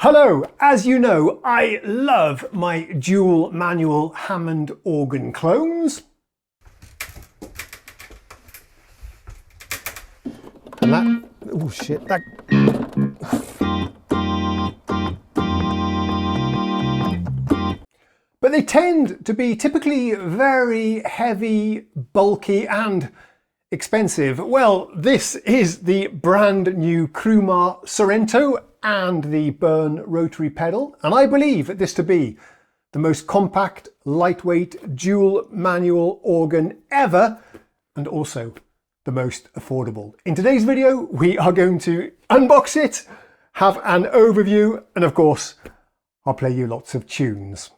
Hello, as you know, I love my dual manual Hammond organ clones. And that, oh shit, that... But they tend to be typically very heavy, bulky and expensive. Well, this is the brand new CRUMAR Sorrento and the Burn rotary pedal, and I believe this to be the most compact, lightweight, dual manual organ ever, and also the most affordable. In today's video, we are going to unbox it, have an overview, and of course, I'll play you lots of tunes.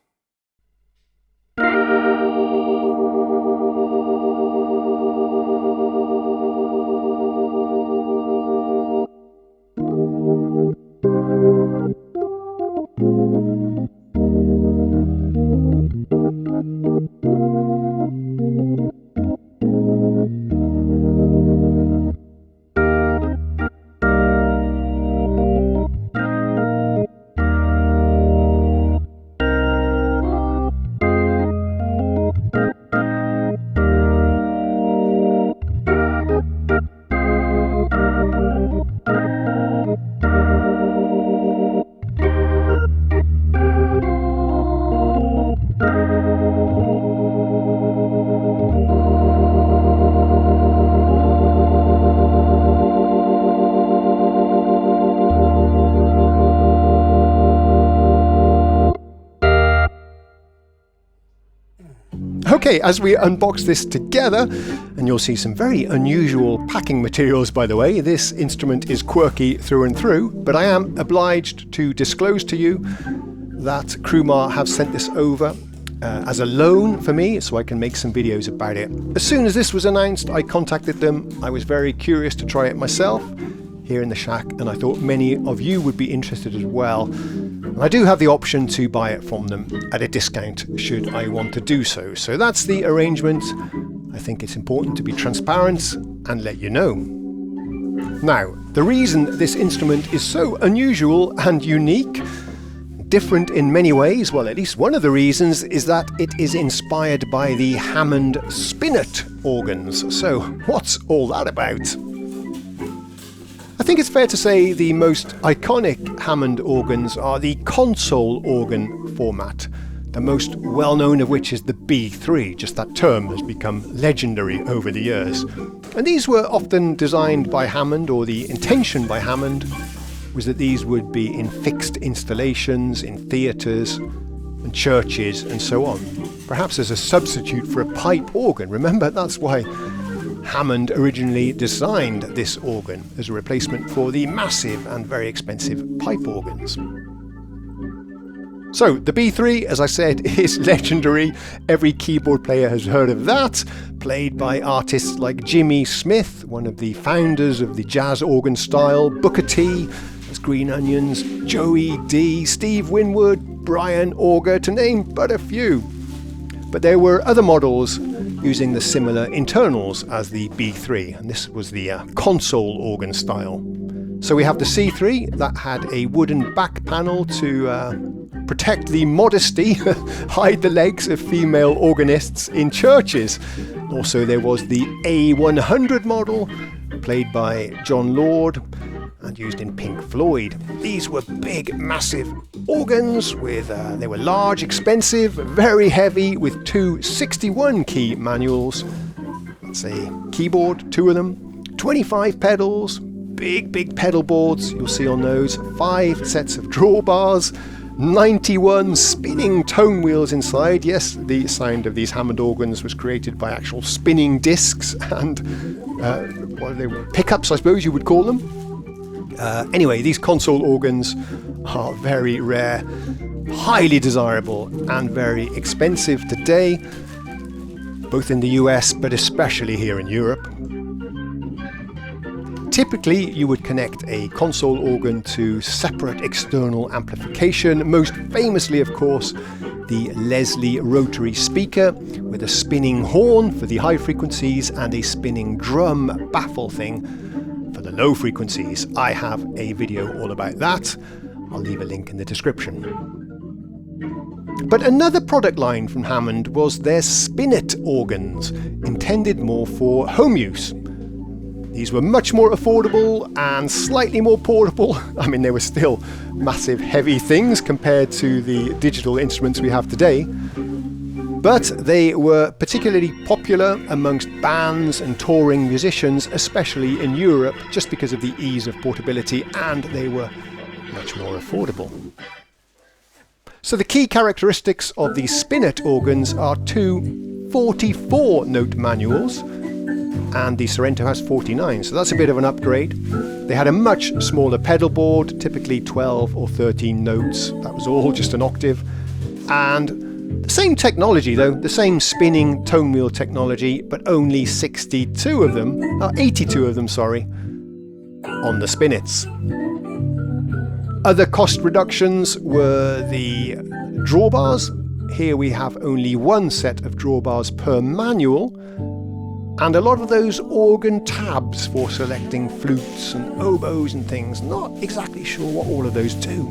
Okay, as we unbox this together, and you'll see some very unusual packing materials, by the way. This instrument is quirky through and through, but I am obliged to disclose to you that CRUMAR have sent this over as a loan for me, so I can make some videos about it. As soon as this was announced, I contacted them. I was very curious to try it myself here in the shack, and I thought many of you would be interested as well. I do have the option to buy it from them at a discount should I want to do so. So that's the arrangement. I think it's important to be transparent and let you know. Now, the reason this instrument is so unusual and unique, different in many ways, well, at least one of the reasons is that it is inspired by the Hammond spinet organs. So what's all that about? I think it's fair to say the most iconic Hammond organs are the console organ format, the most well-known of which is the B3, just that term has become legendary over the years. And these were often designed by Hammond, or the intention by Hammond was that these would be in fixed installations, in theatres and churches and so on, perhaps as a substitute for a pipe organ. Remember, that's why Hammond originally designed this organ as a replacement for the massive and very expensive pipe organs. So the B3, as I said, is legendary. Every keyboard player has heard of that, played by artists like Jimmy Smith, one of the founders of the jazz organ style, Booker T, as Green Onions, Joey D, Steve Winwood, Brian Auger, to name but a few. But there were other models using the similar internals as the B3, and this was the console organ style. So we have the C3 that had a wooden back panel to protect the modesty, hide the legs of female organists in churches. Also there was the A100 model, played by John Lord and used in Pink Floyd. These were big, massive organs with, they were large, expensive, very heavy, with two 61 key manuals. That's a keyboard, two of them, 25 pedals, big pedal boards, you'll see on those, 5 sets of drawbars, 91 spinning tone wheels inside. Yes, the sound of these Hammond organs was created by actual spinning discs and what are they, pickups, I suppose you would call them. Anyway, these console organs are very rare, highly desirable and very expensive today, both in the US but especially here in Europe. Typically you would connect a console organ to separate external amplification, most famously of course the Leslie rotary speaker with a spinning horn for the high frequencies and a spinning drum baffle thing for the low frequencies. I have a video all about that. I'll leave a link in the description. But another product line from Hammond was their spinet organs, intended more for home use. These were much more affordable and slightly more portable. I mean, they were still massive heavy things compared to the digital instruments we have today. But they were particularly popular amongst bands and touring musicians, especially in Europe, just because of the ease of portability, and they were much more affordable. So the key characteristics of these spinet organs are two 44-note manuals, and the Sorrento has 49, so that's a bit of an upgrade. They had a much smaller pedal board, typically 12 or 13 notes. That was all just an octave. And the same technology though, the same spinning tone wheel technology, but only 82 of them, sorry, on the spinets. Other cost reductions were the drawbars. Here we have only one set of drawbars per manual, and a lot of those organ tabs for selecting flutes and oboes and things. Not exactly sure what all of those do.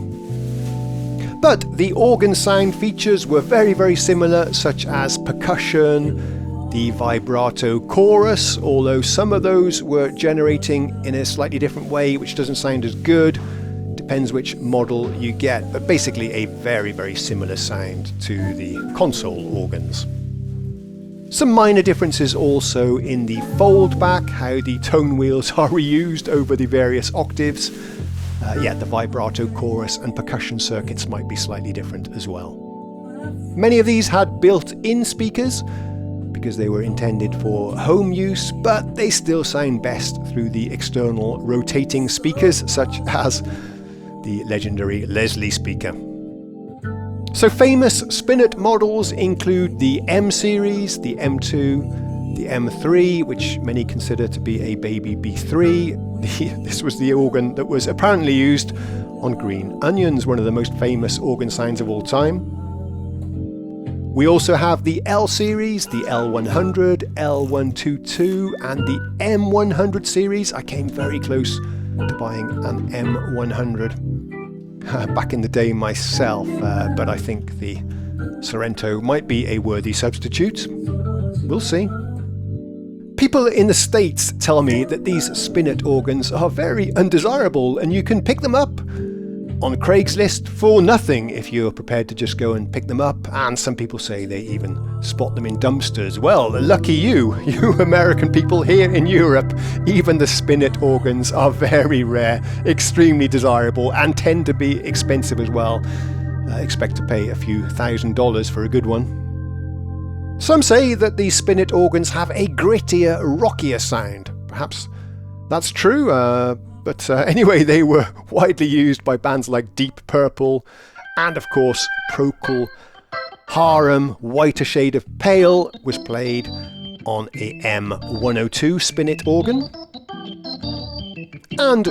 But the organ sound features were very, very similar, such as percussion, the vibrato chorus, although some of those were generating in a slightly different way, which doesn't sound as good. Depends which model you get, but basically a very, very similar sound to the console organs. Some minor differences also in the fold back, how the tone wheels are reused over the various octaves. The vibrato chorus and percussion circuits might be slightly different as well. Many of these had built-in speakers because they were intended for home use, but they still sound best through the external rotating speakers, such as the legendary Leslie speaker. So famous spinet models include the M series, the M2, the M3, which many consider to be a baby B3. This was the organ that was apparently used on Green Onions, one of the most famous organ sounds of all time. We also have the L series, the L100, L122, and the M100 series. I came very close to buying an M100 back in the day myself, but I think the Sorrento might be a worthy substitute. We'll see. People in the States tell me that these spinet organs are very undesirable and you can pick them up on Craigslist for nothing if you're prepared to just go and pick them up, and some people say they even spot them in dumpsters. Well, lucky you American people. Here in Europe, even the spinet organs are very rare, extremely desirable, and tend to be expensive as well. Expect to pay a few $1,000s for a good one. Some say that these spinet organs have a grittier, rockier sound. Perhaps that's true, but anyway, they were widely used by bands like Deep Purple and, of course, Procol Harum. Whiter Shade of Pale was played on a M102 spinet organ. And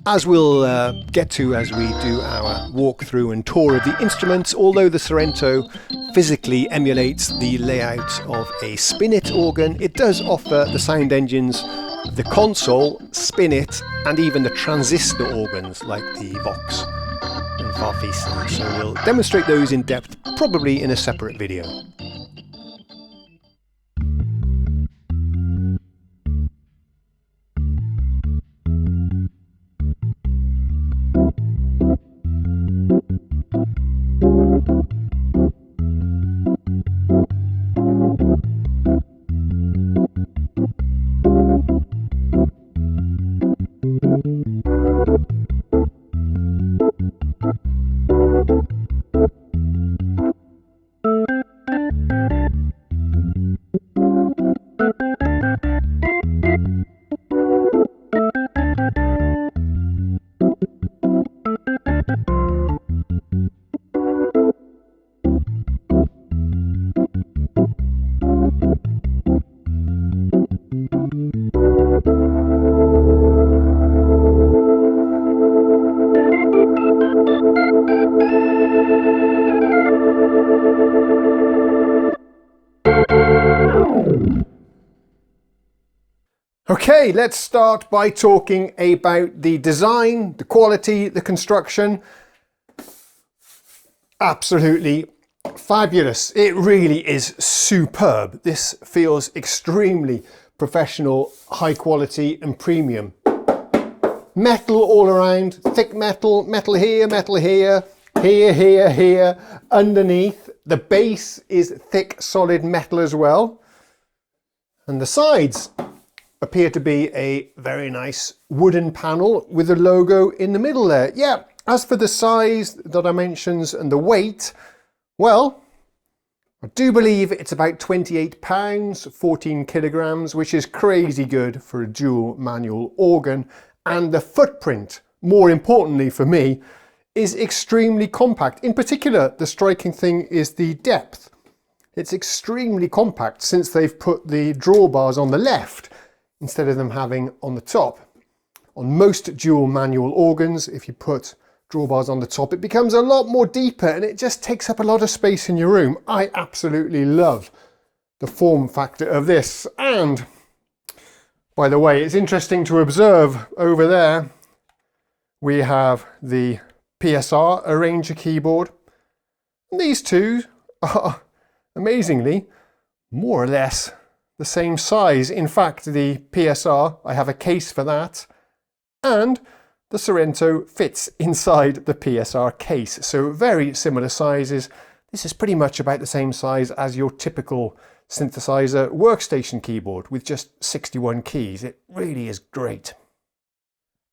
as we'll get to as we do our walkthrough and tour of the instruments, although the Sorrento physically emulates the layout of a spinet organ, it does offer the sound engines of the console, spinet, and even the transistor organs like the Vox and Farfisa. So we'll demonstrate those in depth, probably in a separate video. Okay, let's start by talking about the design, the quality, the construction, absolutely fabulous. It really is superb. This feels extremely professional, high quality and premium. Metal all around, thick metal, metal here, here, underneath. The base is thick, solid metal as well. And the sides appear to be a very nice wooden panel with a logo in the middle there. Yeah, as for the size, the dimensions and the weight, well, I do believe it's about 28 pounds, 14 kilograms, which is crazy good for a dual manual organ. And the footprint, more importantly for me, is extremely compact. In particular, the striking thing is the depth. It's extremely compact since they've put the drawbars on the left instead of them having on the top. On most dual manual organs, if you put drawbars on the top, it becomes a lot more deeper and it just takes up a lot of space in your room. I absolutely love the form factor of this. And by the way, it's interesting to observe over there, we have the PSR arranger keyboard. And these two are amazingly more or less the same size. In fact, the PSR, I have a case for that, and the Sorrento fits inside the PSR case. So very similar sizes. This is pretty much about the same size as your typical synthesizer workstation keyboard with just 61 keys. It really is great.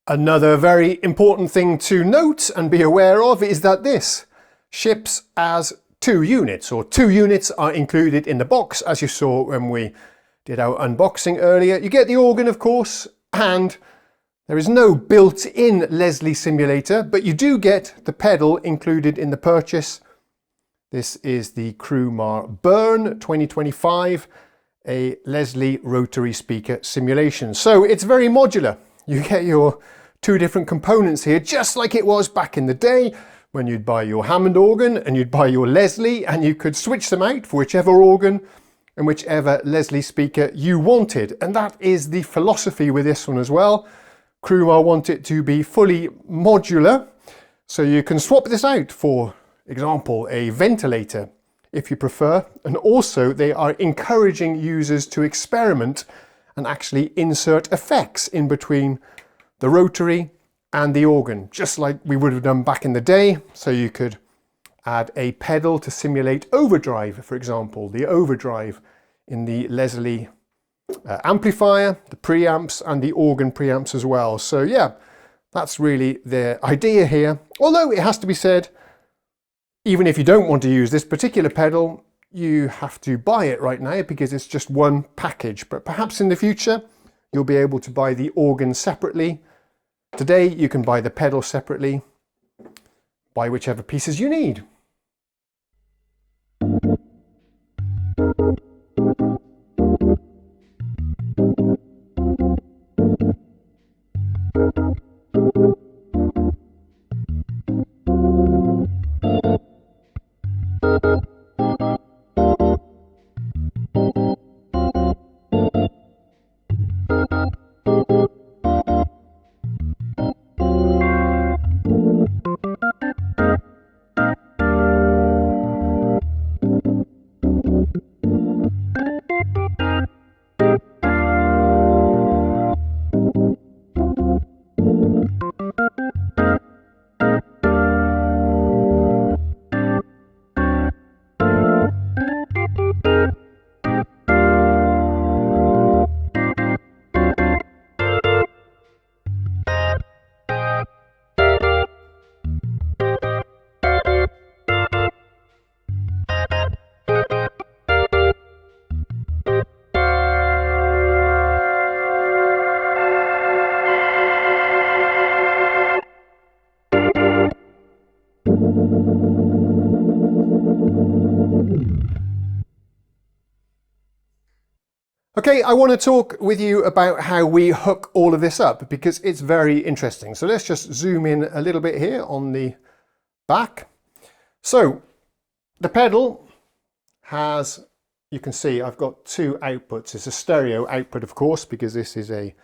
Another very important thing to note and be aware of is that this ships as 2 units, or 2 units are included in the box, as you saw when we did our unboxing earlier. You get the organ, of course, and there is no built-in Leslie simulator, but you do get the pedal included in the purchase. This is the CRUMAR Burn 2025, a Leslie rotary speaker simulation. So it's very modular. You get your 2 different components here, just like it was back in the day when you'd buy your Hammond organ and you'd buy your Leslie, and you could switch them out for whichever organ and whichever Leslie speaker you wanted. And that is the philosophy with this one as well. CRUMAR want it to be fully modular, so you can swap this out for example a ventilator if you prefer. And also they are encouraging users to experiment and actually insert effects in between the rotary and the organ, just like we would have done back in the day. So you could add a pedal to simulate overdrive, for example, the overdrive in the Leslie amplifier, the preamps and the organ preamps as well. So yeah, that's really the idea here. Although it has to be said, even if you don't want to use this particular pedal, you have to buy it right now because it's just one package. But perhaps in the future, you'll be able to buy the organ separately. Today, you can buy the pedal separately, buy whichever pieces you need. Okay, I want to talk with you about how we hook all of this up because it's very interesting. So let's just zoom in a little bit here on the back. So the pedal has, you can see I've got 2 outputs. It's a stereo output, of course, because this is a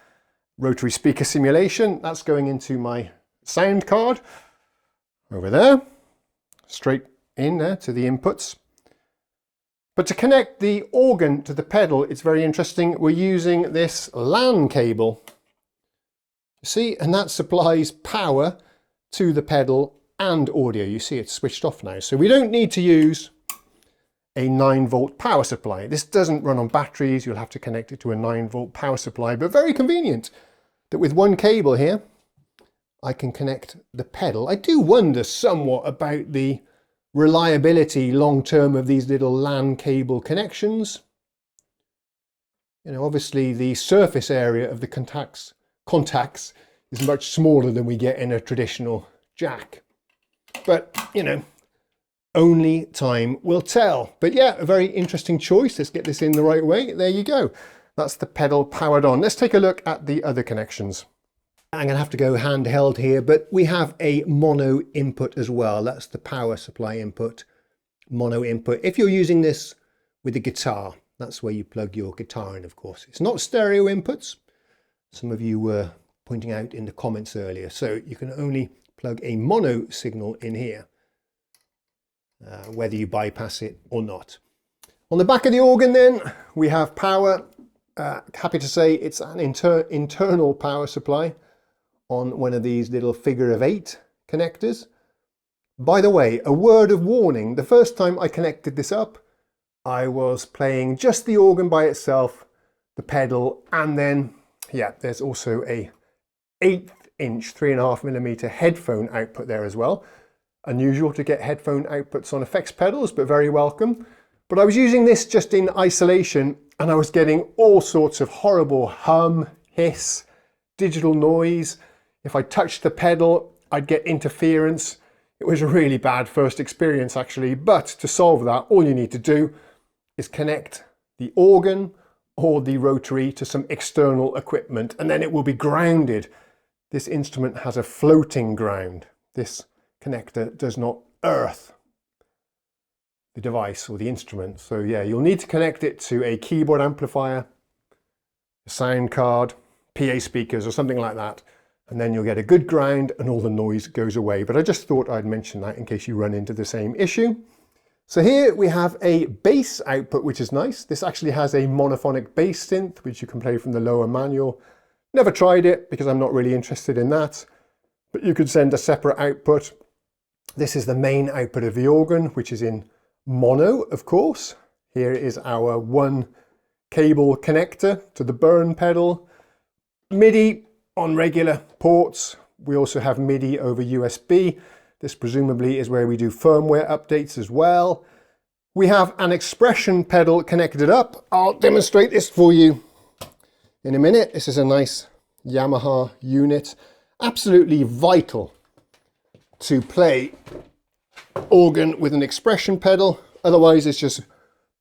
rotary speaker simulation. That's going into my sound card over there, straight in there to the inputs. But to connect the organ to the pedal, it's very interesting. We're using this LAN cable. You see, and that supplies power to the pedal and audio. You see it's switched off now. So we don't need to use a 9-volt power supply. This doesn't run on batteries. You'll have to connect it to a 9-volt power supply, but very convenient that with one cable here, I can connect the pedal. I do wonder somewhat about the reliability long-term of these little LAN cable connections. You know, obviously the surface area of the contacts is much smaller than we get in a traditional jack. But, you know, only time will tell. But yeah, a very interesting choice. Let's get this in the right way. There you go. That's the pedal powered on. Let's take a look at the other connections. I'm going to have to go handheld here, but we have a mono input as well. That's the power supply input, mono input. If you're using this with a guitar, that's where you plug your guitar in, of course. It's not stereo inputs. Some of you were pointing out in the comments earlier. So you can only plug a mono signal in here, whether you bypass it or not. On the back of the organ then, we have power. Happy to say it's an internal power supply on one of these little figure of 8 connectors. By the way, a word of warning, the first time I connected this up, I was playing just the organ by itself, the pedal, and then, yeah, there's also a 1/8" 3.5mm headphone output there as well. Unusual to get headphone outputs on effects pedals, but very welcome. But I was using this just in isolation, and I was getting all sorts of horrible hum, hiss, digital noise. If I touched the pedal, I'd get interference. It was a really bad first experience actually, but to solve that, all you need to do is connect the organ or the rotary to some external equipment, and then it will be grounded. This instrument has a floating ground. This connector does not earth the device or the instrument. So yeah, you'll need to connect it to a keyboard amplifier, a sound card, PA speakers or something like that. And then you'll get a good ground and all the noise goes away. But I just thought I'd mention that in case you run into the same issue. So here we have a bass output, which is nice. This actually has a monophonic bass synth, which you can play from the lower manual. Never tried it because I'm not really interested in that. But you could send a separate output. This is the main output of the organ, which is in mono, of course. Here is our 1 cable connector to the burn pedal. MIDI on regular ports. We also have MIDI over USB. This presumably is where we do firmware updates as well. We have an expression pedal connected up. I'll demonstrate this for you in a minute. This is a nice Yamaha unit. Absolutely vital to play organ with an expression pedal. Otherwise it's just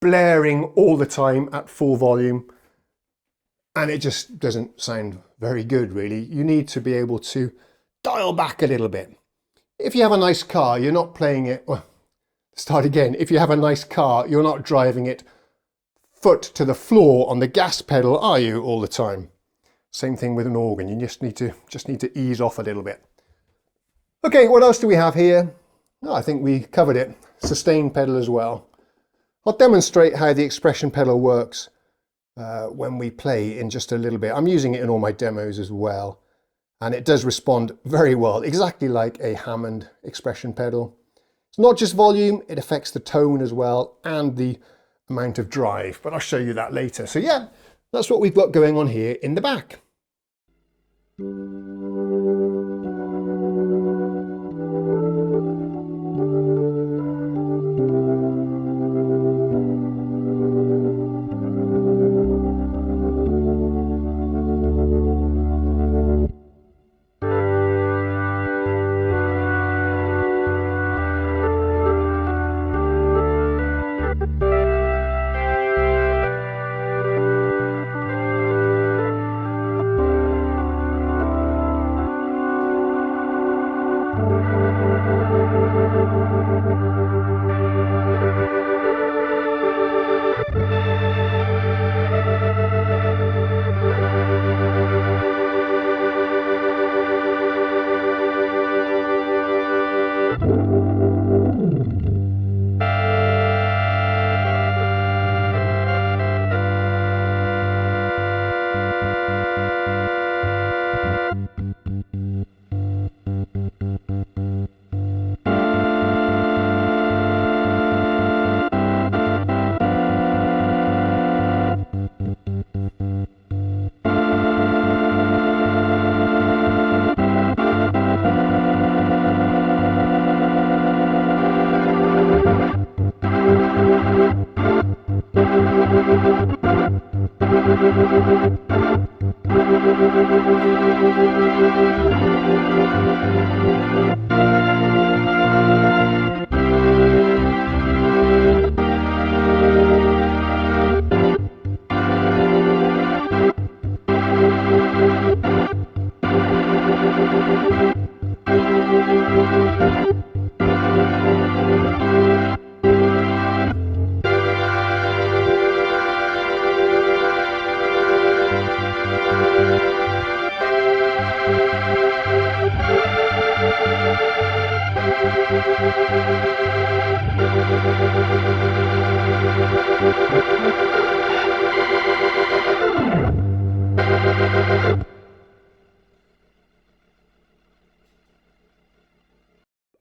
blaring all the time at full volume. And it just doesn't sound very good, really. You need to be able to dial back a little bit. If you have a nice car, you're not playing it, well, start again. If you have a nice car, you're not driving it foot to the floor on the gas pedal, are you, all the time? Same thing with an organ. You just need to ease off a little bit. Okay, what else do we have here? Oh, I think we covered it. Sustain pedal as well. I'll demonstrate how the expression pedal works when we play in just a little bit. I'm using it in all my demos as well, and it does respond very well, exactly like a Hammond expression pedal. It's not just volume, it affects the tone as well and the amount of drive, but I'll show you that later. So yeah, that's what we've got going on here in the back.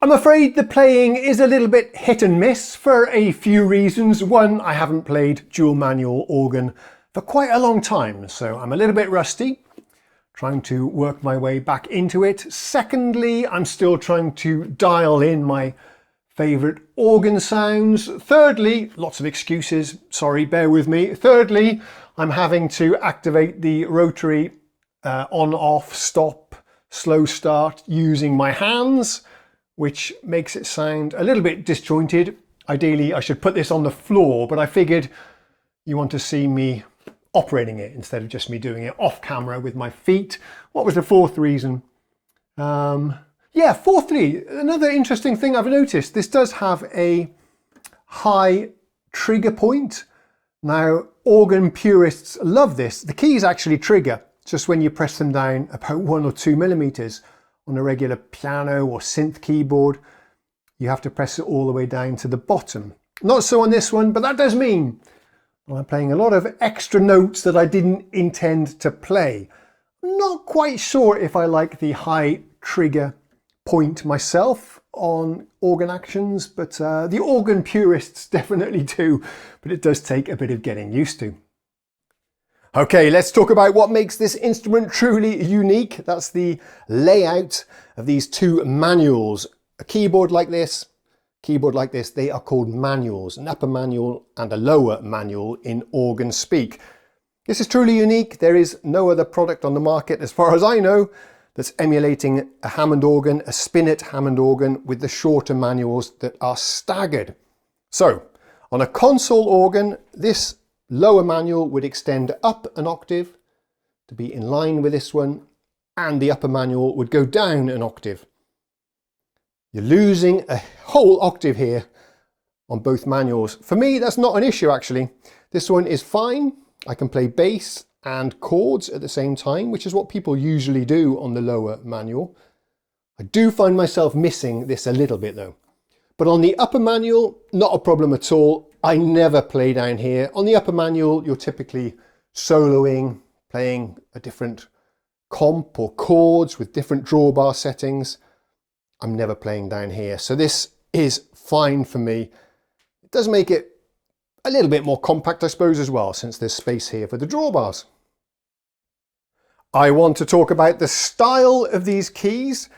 I'm afraid the playing is a little bit hit and miss for a few reasons. One, I haven't played dual manual organ for quite a long time, so I'm a little bit rusty, trying to work my way back into it. Secondly, I'm still trying to dial in my favourite organ sounds. Thirdly, lots of excuses, sorry, bear with me. Thirdly, I'm having to activate the rotary on, off, stop, slow start using my hands, which makes it sound a little bit disjointed. Ideally, I should put this on the floor, but I figured you want to see me operating it instead of just me doing it off camera with my feet. What was the fourth reason? Yeah, fourthly, another interesting thing I've noticed, this does have a high trigger point. Now, organ purists love this. The keys actually trigger just when you press them down about 1 or 2 millimeters. On a regular piano or synth keyboard, you have to press it all the way down to the bottom. Not so on this one, but that does mean I'm playing a lot of extra notes that I didn't intend to play. I'm not quite sure if I like the high trigger point myself on organ actions, but the organ purists definitely do, but it does take a bit of getting used to. Okay, let's talk about what makes this instrument truly unique. That's the layout of these two manuals. A keyboard like this, they are called manuals, an upper manual and a lower manual in organ speak. This is truly unique. There is no other product on the market, as far as I know, that's emulating a Hammond organ, a spinet Hammond organ with the shorter manuals that are staggered. So, on a console organ, this lower manual would extend up an octave to be in line with this one, and the upper manual would go down an octave. You're losing a whole octave here on both manuals. For me, that's not an issue actually. This one is fine. I can play bass and chords at the same time, which is what people usually do on the lower manual. I do find myself missing this a little bit though. But on the upper manual, not a problem at all. I never play down here. On the upper manual, you're typically soloing, playing a different comp or chords with different drawbar settings. I'm never playing down here. So this is fine for me. It does make it a little bit more compact, I suppose, as well, since there's space here for the drawbars. I want to talk about the style of these keys.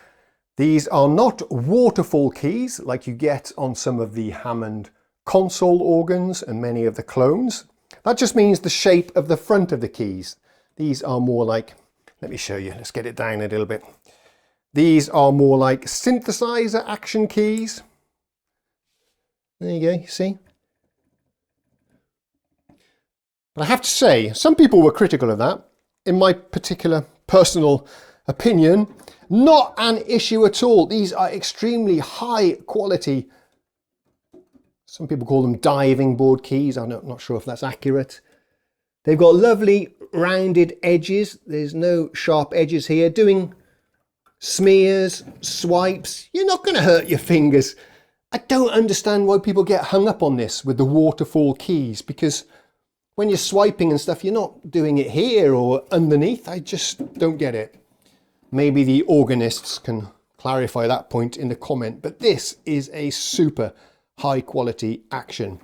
These are not waterfall keys like you get on some of the Hammond console organs and many of the clones. That just means the shape of the front of the keys. These are more like, let me show you, let's get it down a little bit. These are more like synthesizer action keys. There you go, you see? But I have to say, some people were critical of that. In my particular personal opinion, not an issue at all. These are extremely high quality. Some people call them diving board keys. I'm not sure if that's accurate. They've got lovely rounded edges. There's no sharp edges here. Doing smears, swipes, you're not going to hurt your fingers. I don't understand why people get hung up on this with the waterfall keys, because when you're swiping and stuff, you're not doing it here or underneath. I just don't get it. Maybe the organists can clarify that point in the comment, but this is a super high quality action.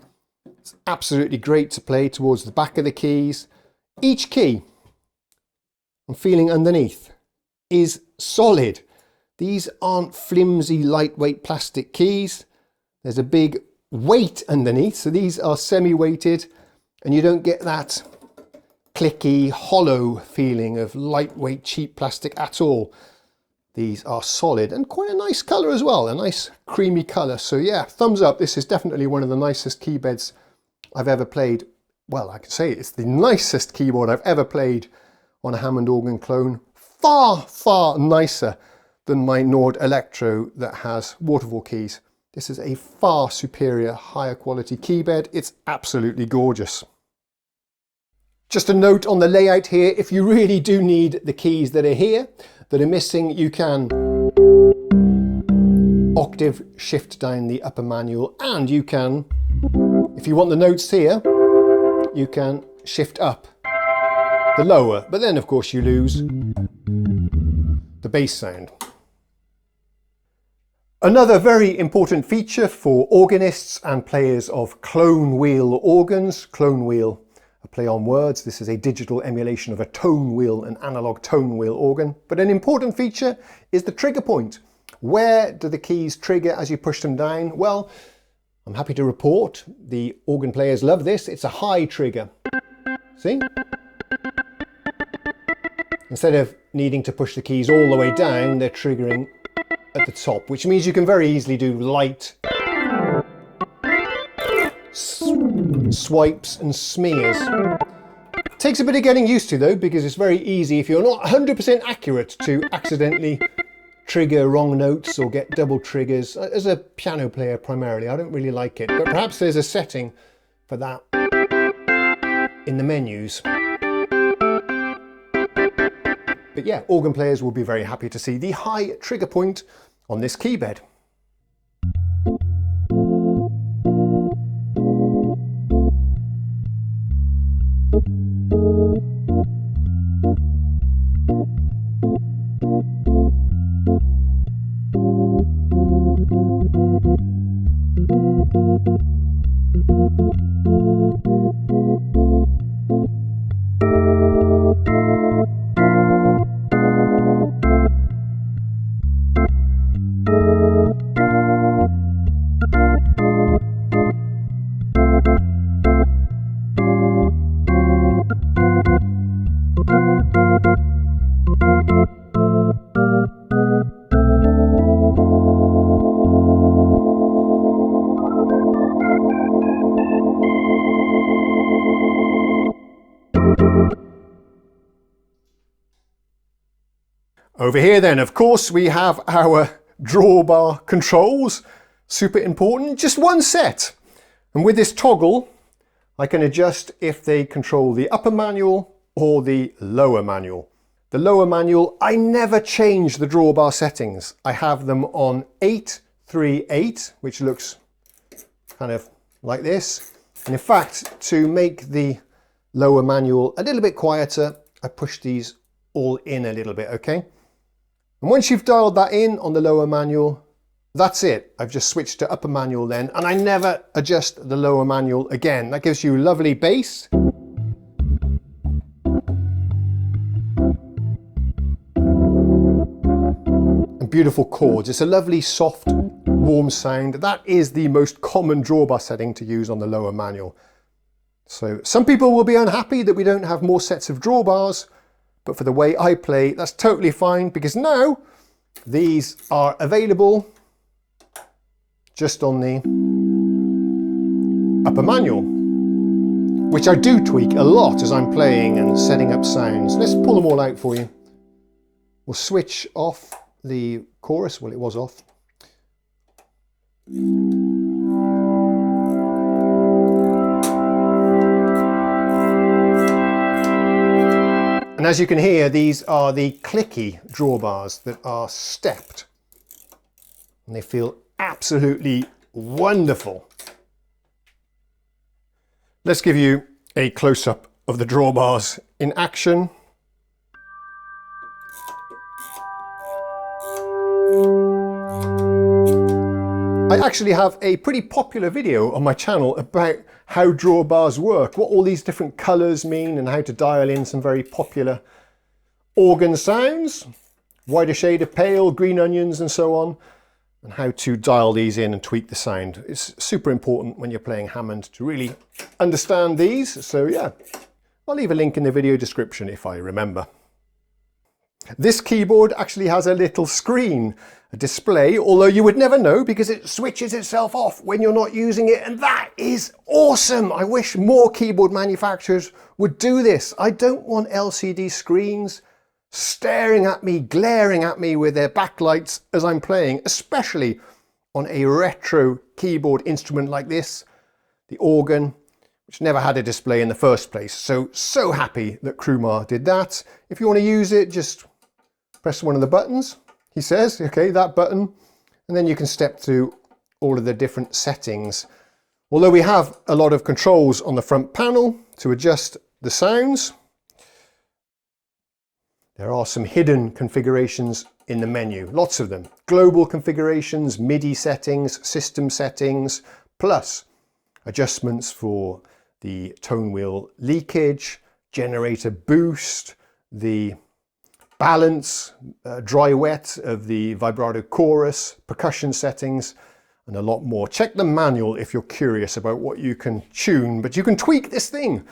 It's absolutely great to play towards the back of the keys. Each key, I'm feeling underneath, is solid. These aren't flimsy, lightweight plastic keys. There's a big weight underneath, so these are semi-weighted, and you don't get that clicky, hollow feeling of lightweight, cheap plastic at all. These are solid and quite a nice colour as well, a nice creamy colour. So yeah, thumbs up. This is definitely one of the nicest keybeds I've ever played. Well, I can say it's the nicest keyboard I've ever played on a Hammond organ clone. Far, far nicer than my Nord Electro that has waterfall keys. This is a far superior, higher quality keybed. It's absolutely gorgeous. Just a note on the layout here, if you really do need the keys that are here, that are missing, you can octave shift down the upper manual, and you can, if you want the notes here, you can shift up the lower, but then of course you lose the bass sound. Another very important feature for organists and players of clone wheel organs, clone wheel, a play on words, this is a digital emulation of a tone wheel, an analog tone wheel organ, but an important feature is the trigger point. Where do the keys trigger as you push them down? Well, I'm happy to report the organ players love this, it's a high trigger. See? Instead of needing to push the keys all the way down, they're triggering at the top, which means you can very easily do light swipes and smears. Takes a bit of getting used to though, because it's very easy if you're not 100% accurate to accidentally trigger wrong notes or get double triggers. As a piano player primarily, I don't really like it, but perhaps there's a setting for that in the menus. But yeah, organ players will be very happy to see the high trigger point on this key bed. Over here then, of course, we have our drawbar controls, super important, just one set. And with this toggle, I can adjust if they control the upper manual or the lower manual. The lower manual, I never change the drawbar settings. I have them on 838, which looks kind of like this. And in fact, to make the lower manual a little bit quieter, I push these all in a little bit, okay? And once you've dialed that in on the lower manual, that's it. I've just switched to upper manual then, and I never adjust the lower manual again. That gives you lovely bass. And beautiful chords. It's a lovely, soft, warm sound. That is the most common drawbar setting to use on the lower manual. So some people will be unhappy that we don't have more sets of drawbars, but for the way I play, that's totally fine, because now these are available just on the upper manual, which I do tweak a lot as I'm playing and setting up sounds. Let's pull them all out for you. We'll switch off the chorus. Well, it was off. And as you can hear, these are the clicky drawbars that are stepped. And they feel absolutely wonderful. Let's give you a close-up of the drawbars in action. I actually have a pretty popular video on my channel about how drawbars work, what all these different colours mean, and how to dial in some very popular organ sounds, wider shade of pale, green onions and so on, and how to dial these in and tweak the sound. It's super important when you're playing Hammond to really understand these. So yeah, I'll leave a link in the video description if I remember. This keyboard actually has a little screen, a display, although you would never know because it switches itself off when you're not using it, and that is awesome. I wish more keyboard manufacturers would do this. I don't want LCD screens staring at me, glaring at me with their backlights as I'm playing, especially on a retro keyboard instrument like this, the organ, which never had a display in the first place. So happy that CRUMAR did that. If you want to use it, just press one of the buttons, he says. Okay, that button, and then you can step through all of the different settings. Although we have a lot of controls on the front panel to adjust the sounds, there are some hidden configurations in the menu, lots of them. Global configurations, MIDI settings, system settings, plus adjustments for the tone wheel leakage, generator boost, the balance, dry wet of the vibrato chorus, percussion settings, and a lot more. Check the manual if you're curious about what you can tune, but you can tweak this thing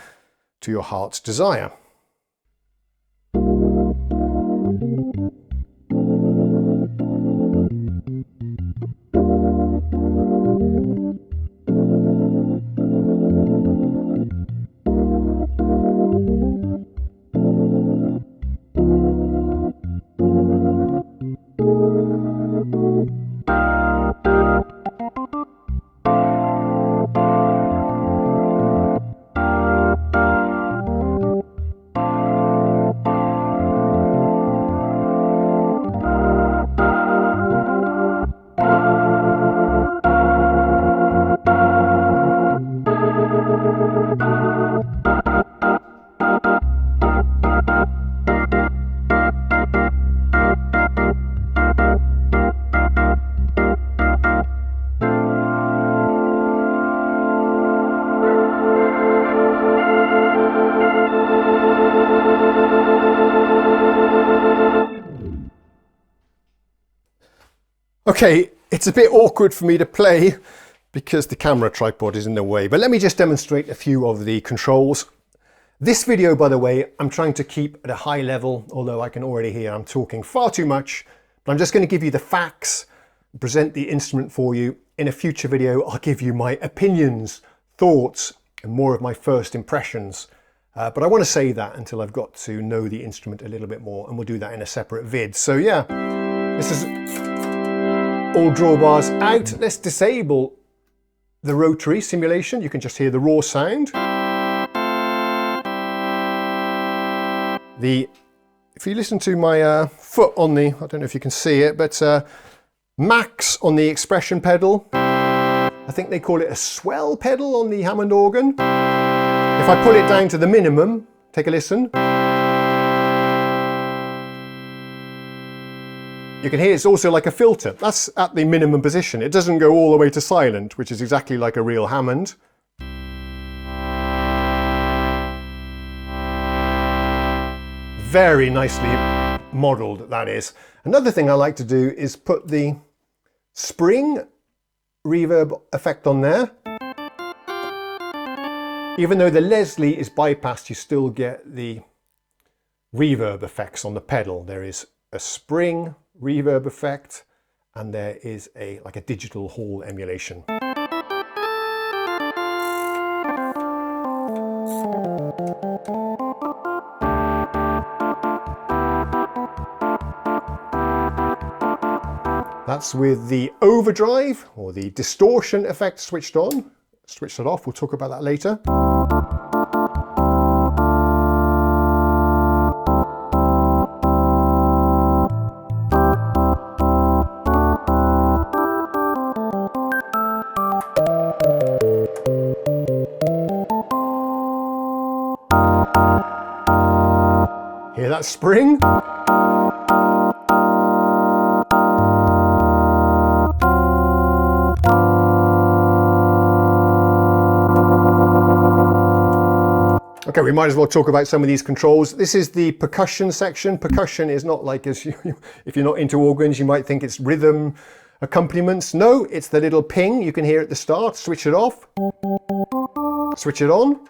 to your heart's desire. Okay, it's a bit awkward for me to play because the camera tripod is in the way, but let me just demonstrate a few of the controls. This video, by the way, I'm trying to keep at a high level, although I can already hear I'm talking far too much, but I'm just going to give you the facts, present the instrument for you. In a future video, I'll give you my opinions, thoughts, and more of my first impressions. But I want to say that until I've got to know the instrument a little bit more, and we'll do that in a separate vid. So yeah, this is all drawbars out. Let's disable the rotary simulation. You can just hear the raw sound. If you listen to my foot on the, I don't know if you can see it, but max on the expression pedal. I think they call it a swell pedal on the Hammond organ. If I pull it down to the minimum, take a listen. You can hear it's also like a filter. That's at the minimum position. It doesn't go all the way to silent, which is exactly like a real Hammond. Very nicely modelled, that is. Another thing I like to do is put the spring reverb effect on there. Even though the Leslie is bypassed, you still get the reverb effects on the pedal. There is a spring reverb effect, and there is like a digital hall emulation. That's with the overdrive or the distortion effect switched on. Switch that off, we'll talk about that later. Hear that spring? Okay, we might as well talk about some of these controls. This is the percussion section. Percussion is not like, if you're not into organs, you might think it's rhythm accompaniments. No, it's the little ping you can hear at the start. Switch it off. Switch it on.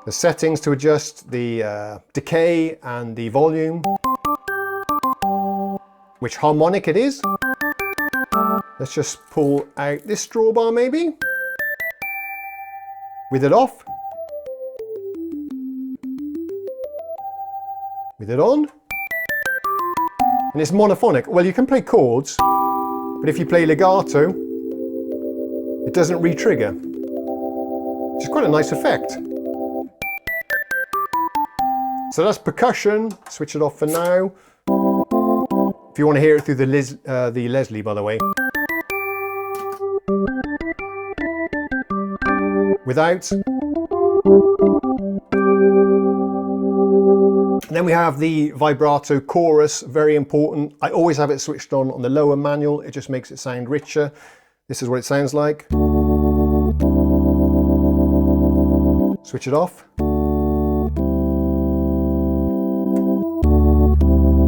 The settings to adjust the decay and the volume. Which harmonic it is. Let's just pull out this drawbar maybe. With it off. With it on. And it's monophonic. Well, you can play chords, but if you play legato, it doesn't re-trigger, which is quite a nice effect. So that's percussion. Switch it off for now. If you want to hear it through the Leslie, by the way. Without. And then we have the vibrato chorus, very important. I always have it switched on the lower manual. It just makes it sound richer. This is what it sounds like. Switch it off.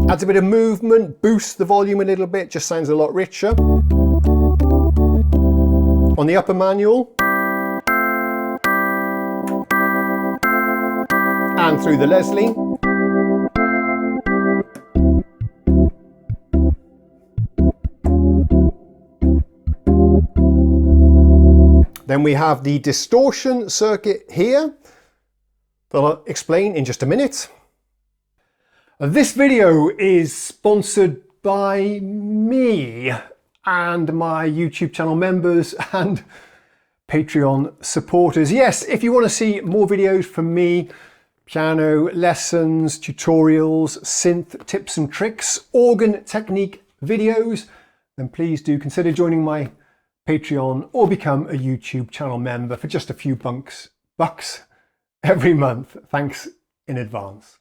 Adds a bit of movement, boosts the volume a little bit, just sounds a lot richer. On the upper manual. And through the Leslie. Then we have the distortion circuit here that I'll explain in just a minute. This video is sponsored by me and my YouTube channel members and Patreon supporters. Yes, if you want to see more videos from me, piano lessons, tutorials, synth tips and tricks, organ technique videos, then please do consider joining my Patreon or become a YouTube channel member for just a few bucks every month. Thanks in advance.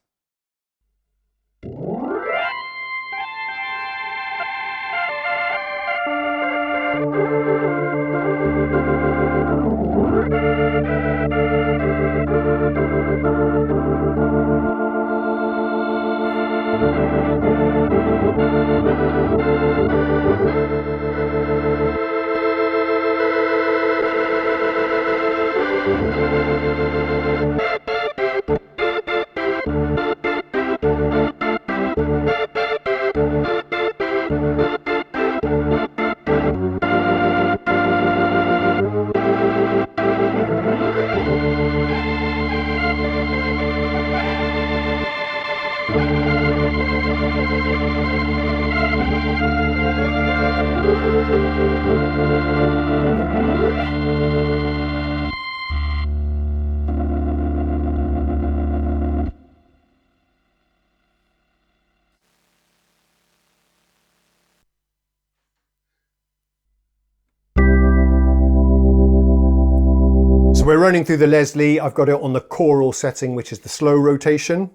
We're running through the Leslie. I've got it on the choral setting, which is the slow rotation.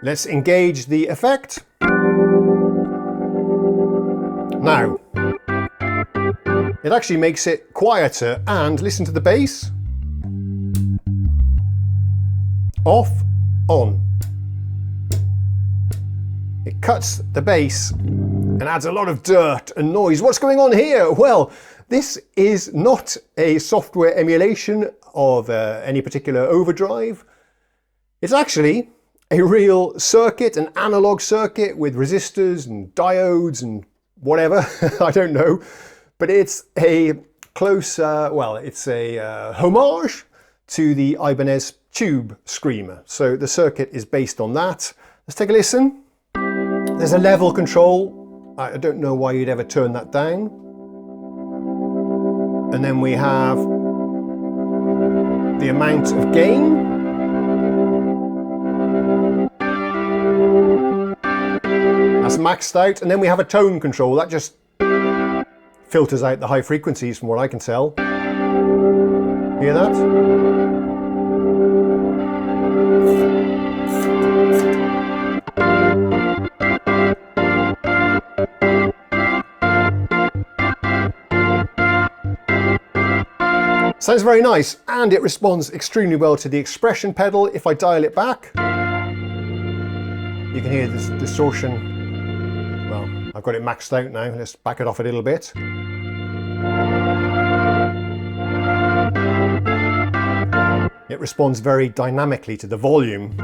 Let's engage the effect. Now, it actually makes it quieter, and listen to the bass. Off, on. It cuts the bass and adds a lot of dirt and noise. What's going on here? Well, this is not a software emulation of any particular overdrive. It's actually a real circuit, an analog circuit with resistors and diodes and whatever, I don't know. But it's a close, it's a homage to the Ibanez Tube Screamer. So the circuit is based on that. Let's take a listen. There's a level control. I don't know why you'd ever turn that down. And then we have the amount of gain. That's maxed out. And then we have a tone control. That just filters out the high frequencies from what I can tell. Hear that? Sounds very nice, and it responds extremely well to the expression pedal. If I dial it back, you can hear this distortion. Well, I've got it maxed out now. Let's back it off a little bit. It responds very dynamically to the volume.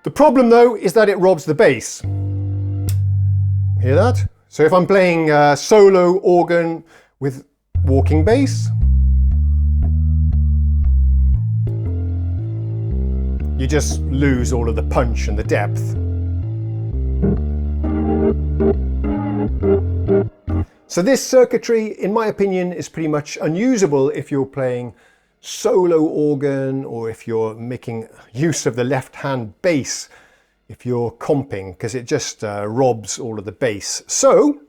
The problem though is that it robs the bass. Hear that? So if I'm playing solo organ with walking bass, you just lose all of the punch and the depth. So this circuitry, in my opinion, is pretty much unusable if you're playing solo organ or if you're making use of the left-hand bass, if you're comping, because it just robs all of the bass. So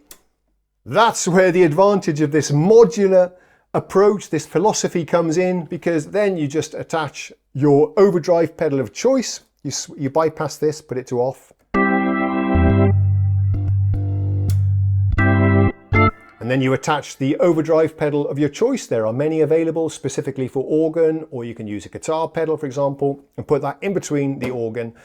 that's where the advantage of this modular approach, this philosophy comes in, because then you just attach your overdrive pedal of choice. You bypass this, put it to off. And then you attach the overdrive pedal of your choice. There are many available specifically for organ, or you can use a guitar pedal, for example, and put that in between the organ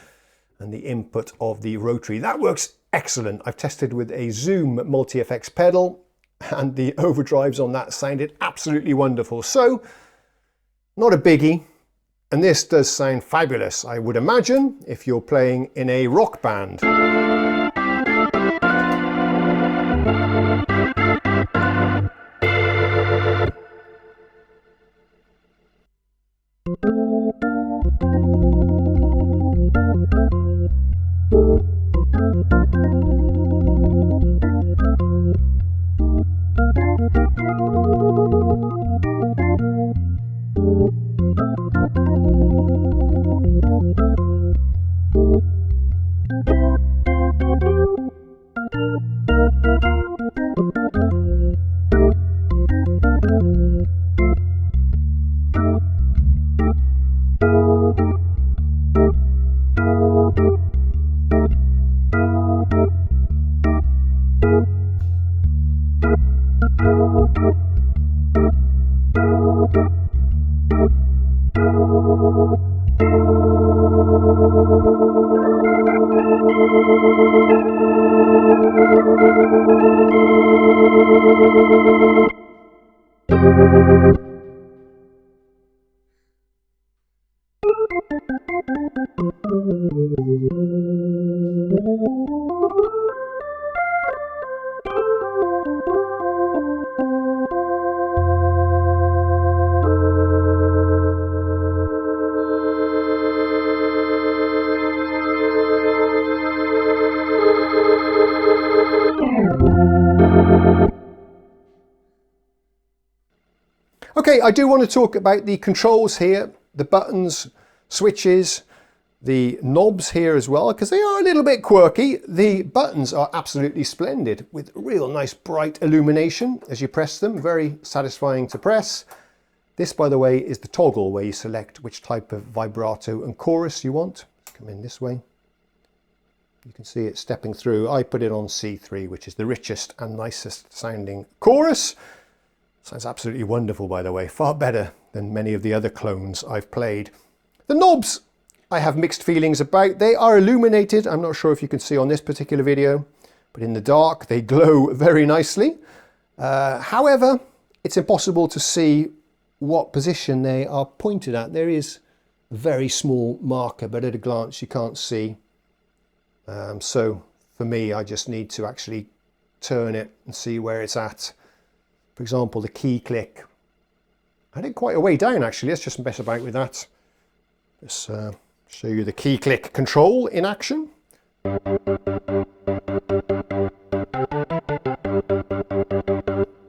and the input of the rotary. That works excellent. I've tested with a Zoom multi-effects pedal, and the overdrives on that sounded absolutely wonderful. So, not a biggie. And this does sound fabulous, I would imagine, if you're playing in a rock band. Okay, I do want to talk about the controls here, the buttons, switches, the knobs here as well, because they are a little bit quirky. The buttons are absolutely splendid with real nice bright illumination as you press them, very satisfying to press. This, by the way, is the toggle where you select which type of vibrato and chorus you want. Come in this way. You can see it stepping through. I put it on C3, which is the richest and nicest sounding chorus. Sounds absolutely wonderful, by the way, far better than many of the other clones I've played. The knobs I have mixed feelings about. They are illuminated. I'm not sure if you can see on this particular video, but in the dark they glow very nicely. However, it's impossible to see what position they are pointed at. There is a very small marker, but at a glance you can't see. So for me, I just need to actually turn it and see where it's at. For example, the key click. I did quite a way down actually. Let's just mess about with that. Let's show you the key click control in action.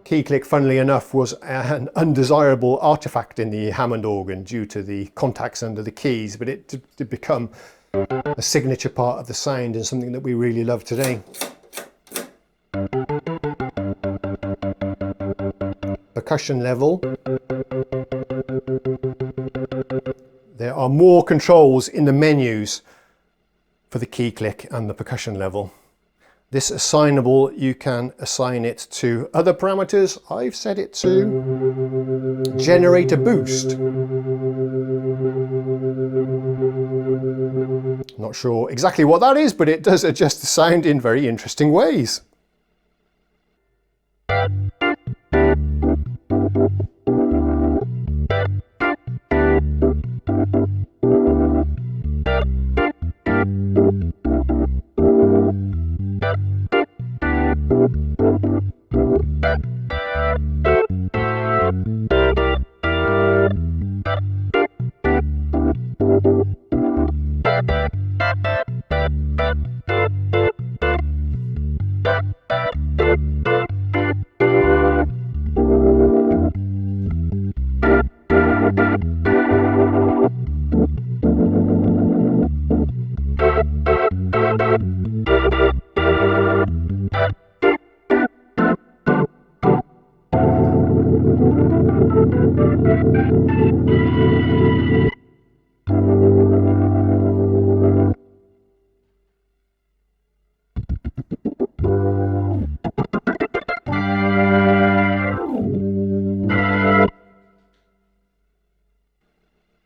Key click, funnily enough, was an undesirable artifact in the Hammond organ due to the contacts under the keys, but it did become a signature part of the sound and something that we really love today. Percussion level. There are more controls in the menus for the key click and the percussion level. This assignable, you can assign it to other parameters. I've set it to generate a boost. Not sure exactly what that is, but it does adjust the sound in very interesting ways.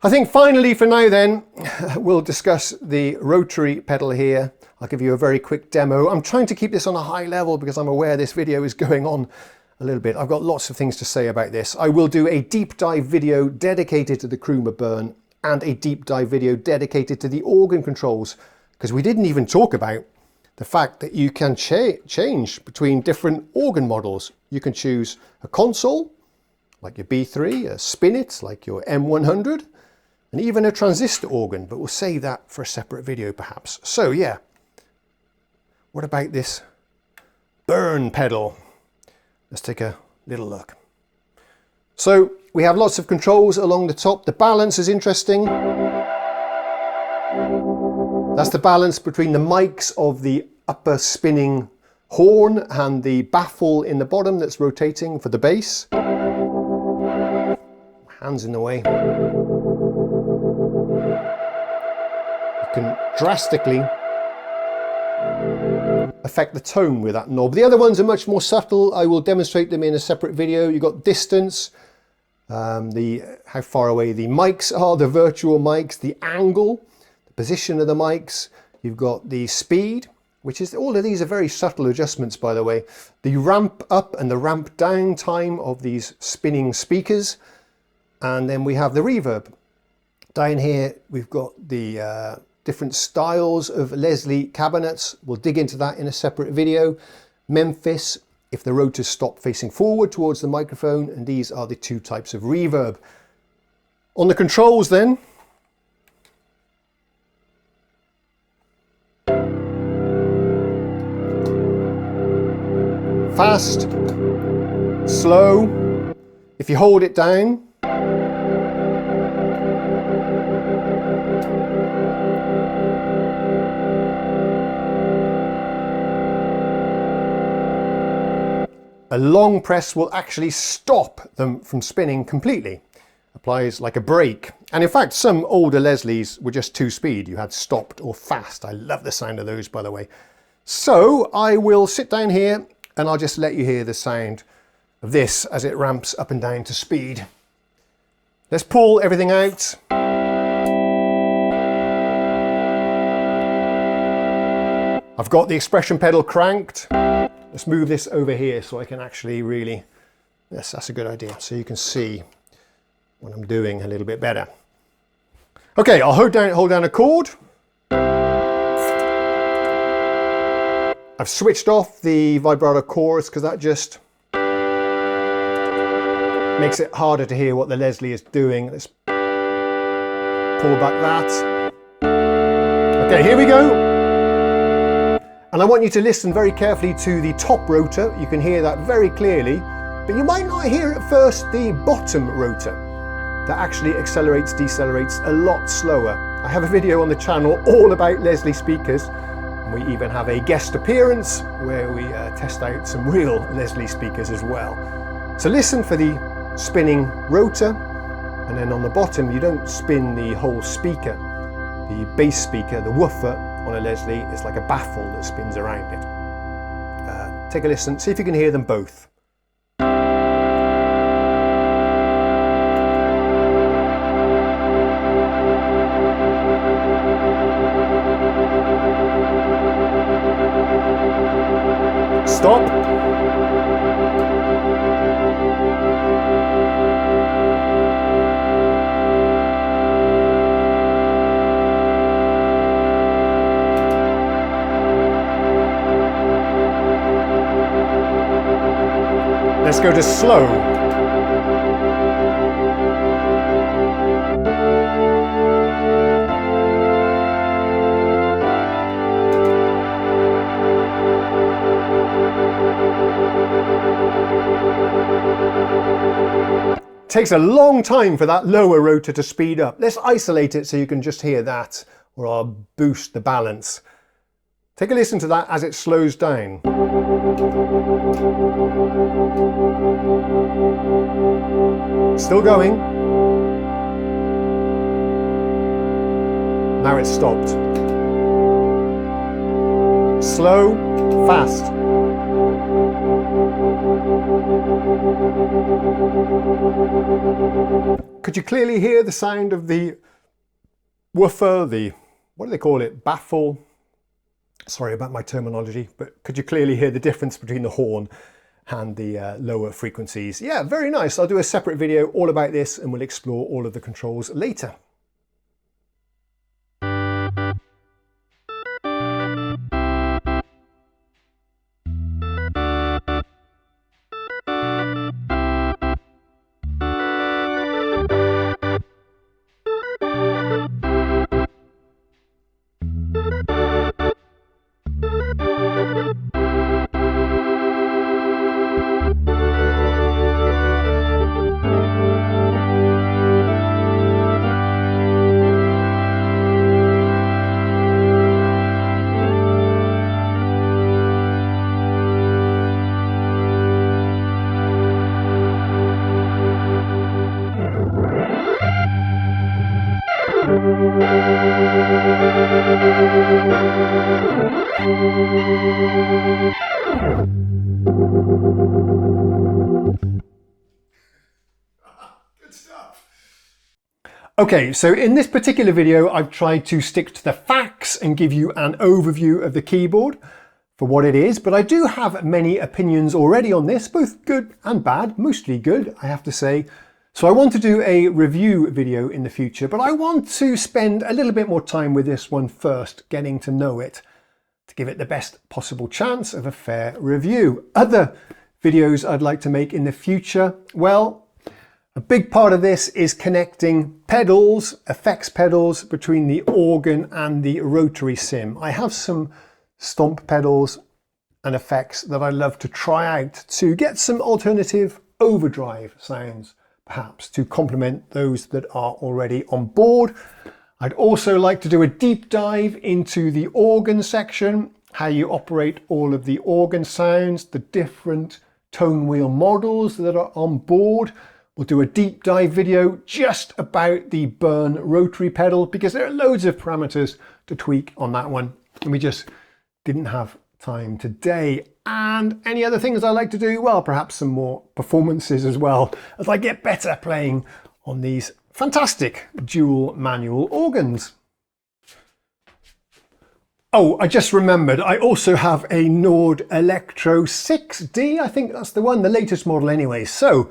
I think finally for now then, we'll discuss the rotary pedal here. I'll give you a very quick demo. I'm trying to keep this on a high level because I'm aware this video is going on a little bit. I've got lots of things to say about this. I will do a deep dive video dedicated to the CRUMAR Burn and a deep dive video dedicated to the organ controls, because we didn't even talk about the fact that you can change between different organ models. You can choose a console, like your B3, a spinet, like your M100, and even a transistor organ, but we'll save that for a separate video perhaps. So yeah, what about this burn pedal? Let's take a little look. So we have lots of controls along the top. The balance is interesting. That's the balance between the mics of the upper spinning horn and the baffle in the bottom that's rotating for the bass. Hands in the way. You can drastically affect the tone with that knob. The other ones are much more subtle. I will demonstrate them in a separate video. You've got distance, how far away the mics are, the virtual mics, the angle, the position of the mics. You've got the speed, which is, all of these are very subtle adjustments, by the way. The ramp up and the ramp down time of these spinning speakers. And then we have the reverb. Down here, we've got the different styles of Leslie cabinets. We'll dig into that in a separate video. Memphis, if the rotors stop facing forward towards the microphone, and these are the two types of reverb. On the controls then, fast, slow. If you hold it down, a long press will actually stop them from spinning completely. Applies like a brake. And in fact, some older Leslies were just 2-speed. You had stopped or fast. I love the sound of those, by the way. So I will sit down here and I'll just let you hear the sound of this as it ramps up and down to speed. Let's pull everything out. I've got the expression pedal cranked. Let's move this over here so I can actually really, yes, that's a good idea. So you can see what I'm doing a little bit better. Okay, I'll hold down a chord. I've switched off the vibrato chorus because that just makes it harder to hear what the Leslie is doing. Let's pull back that. Okay, here we go. And I want you to listen very carefully to the top rotor. You can hear that very clearly, but you might not hear at first the bottom rotor. That actually accelerates, decelerates a lot slower. I have a video on the channel all about Leslie speakers. And we even have a guest appearance where we test out some real Leslie speakers as well. So listen for the spinning rotor, and then on the bottom you don't spin the whole speaker. The bass speaker, the woofer on a Leslie, is like a baffle that spins around it. Take a listen, see if you can hear them both. Stop. Let's go to slow. Takes a long time for that lower rotor to speed up. Let's isolate it so you can just hear that, or I'll boost the balance. Take a listen to that as it slows down. Still going. Now it's stopped. Slow, fast. Could you clearly hear the sound of the woofer, the, what do they call it, baffle? Sorry about my terminology, but could you clearly hear the difference between the horn and the lower frequencies? Yeah, very nice. I'll do a separate video all about this and we'll explore all of the controls later. Okay, so in this particular video, I've tried to stick to the facts and give you an overview of the keyboard for what it is, but I do have many opinions already on this, both good and bad, mostly good, I have to say. So I want to do a review video in the future, but I want to spend a little bit more time with this one first, getting to know it, to give it the best possible chance of a fair review. Other videos I'd like to make in the future, well, a big part of this is connecting pedals, effects pedals, between the organ and the rotary sim. I have some stomp pedals and effects that I love to try out to get some alternative overdrive sounds, perhaps, to complement those that are already on board. I'd also like to do a deep dive into the organ section, how you operate all of the organ sounds, the different tone wheel models that are on board. We'll do a deep dive video just about the Burn rotary pedal because there are loads of parameters to tweak on that one and we just didn't have time today. And any other things I like to do? Well, perhaps some more performances as well as I get better playing on these fantastic dual manual organs. Oh, I just remembered, I also have a Nord Electro 6D. I think that's the one, the latest model anyway. So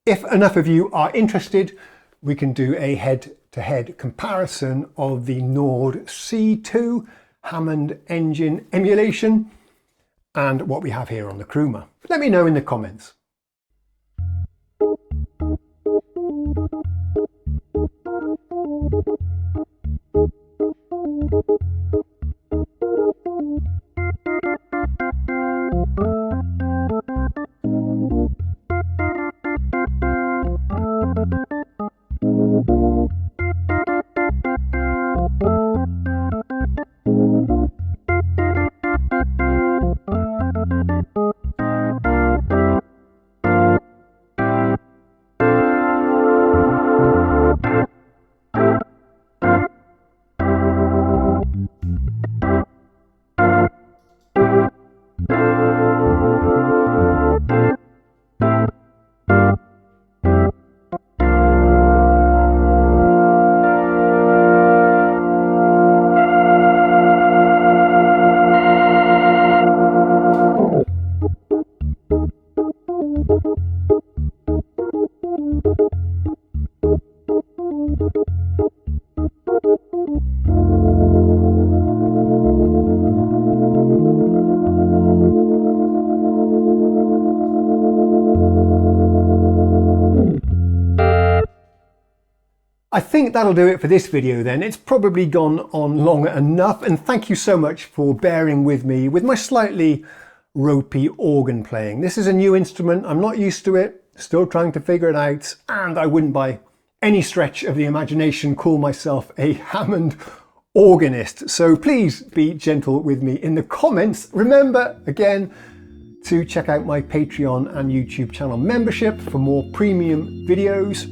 if enough of you are interested, we can do a head-to-head comparison of the Nord C2 Hammond engine emulation and what we have here on the CRUMAR. Let me know in the comments. I think that'll do it for this video then. It's probably gone on long enough, and thank you so much for bearing with me with my slightly ropey organ playing. This is a new instrument, I'm not used to it, still trying to figure it out, and I wouldn't by any stretch of the imagination call myself a Hammond organist. So please be gentle with me in the comments. Remember, again, to check out my Patreon and YouTube channel membership for more premium videos.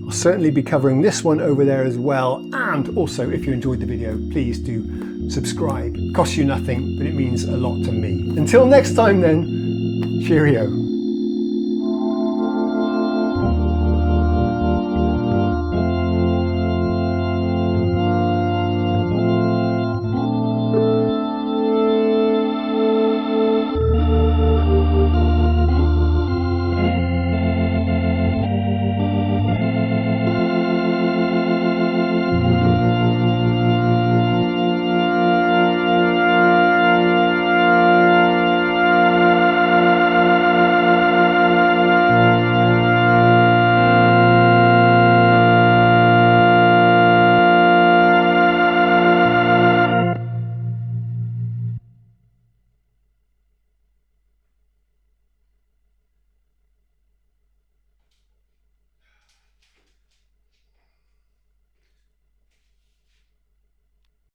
I'll certainly be covering this one over there as well. And also, if you enjoyed the video, please do subscribe. It costs you nothing, but it means a lot to me. Until next time then, cheerio.